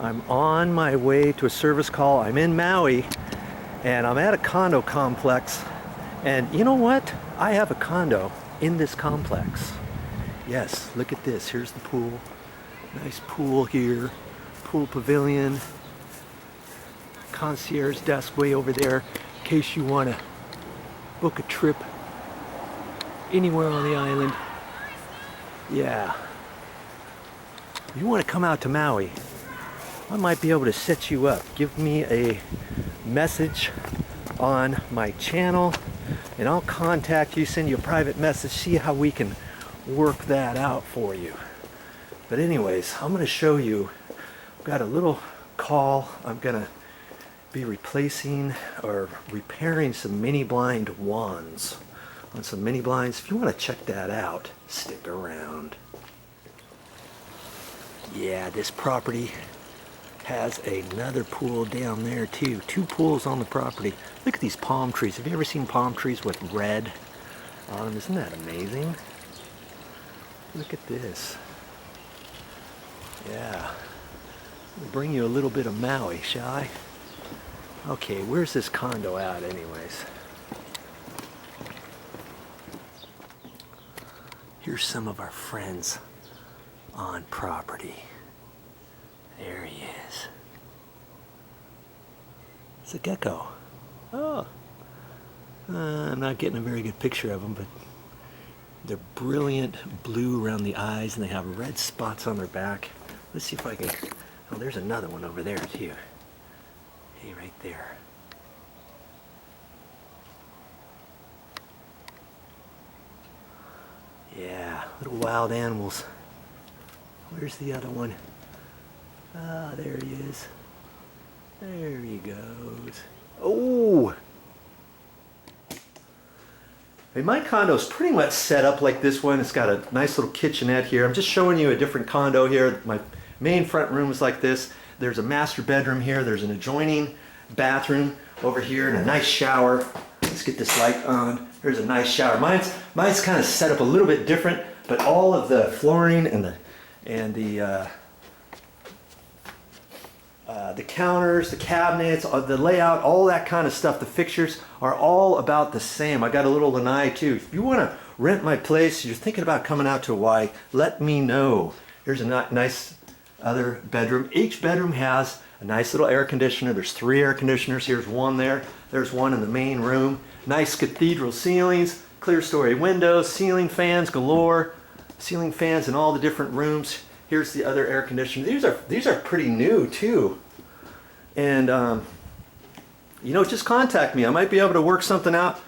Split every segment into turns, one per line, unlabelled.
I'm on my way to a service call. I'm in Maui and I'm at a condo complex. And you know what? I have a condo in this complex. Yes, look at this. Here's the pool. Nice pool here. Pool pavilion. Concierge desk way over there in case you want to book a trip anywhere on the island. Yeah. You want to come out to Maui, I might be able to set you up. Give me a message on my channel and I'll contact you, send you a private message, see how we can work that out for you. But anyways, I'm going to show you, I've got a little call. I'm going to be replacing or repairing some mini blind wands on some mini blinds. If you want to check that out, stick around. Yeah, this property has another pool down there too. 2 pools on the property. Look at these palm trees. Have you ever seen palm trees with red on them? Isn't that amazing? Look at this. Yeah. I'll bring you a little bit of Maui, shall I? Okay, where's this condo at anyways? Here's some of our friends on property. There he is. It's a gecko. Oh. I'm not getting a very good picture of them, but they're brilliant blue around the eyes and they have red spots on their back. Let's see if I can... Oh, there's another one over there too. Hey, right there. Yeah, little wild animals. Where's the other one? Ah, there he is. There he goes. Oh! Hey, my condo's pretty much set up like this one. It's got a nice little kitchenette here. I'm just showing you a different condo here. My main front room is like this. There's a master bedroom here. There's an adjoining bathroom over here and a nice shower. Let's get this light on. There's a nice shower. Mine's kind of set up a little bit different, but all of the flooring and the counters, the cabinets, the layout, all that kind of stuff, the fixtures are all about the same. I got a little lanai too. If you want to rent my place, you're thinking about coming out to Hawaii, let me know. Here's a nice other bedroom. Each bedroom has a nice little air conditioner. There's 3 air conditioners. Here's one there. There's one in the main room. Nice cathedral ceilings, clear story windows, ceiling fans galore, ceiling fans in all the different rooms. Here's the other air conditioner. These are pretty new too. And you know, just contact me. I might be able to work something out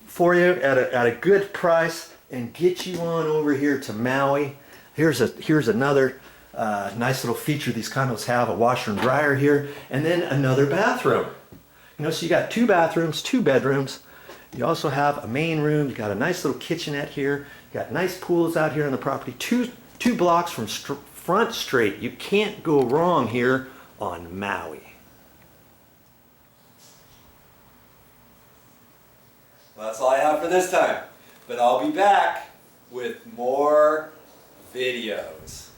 for you at a good price and get you on over here to Maui. Here's another nice little feature these condos have, a washer and dryer here, and then another bathroom. You know, so you got 2 bathrooms, 2 bedrooms. You also have a main room. You got a nice little kitchenette here. You got nice pools out here on the property. Two blocks from Front Street. You can't go wrong here on Maui. Well, that's all I have for this time, but I'll be back with more videos.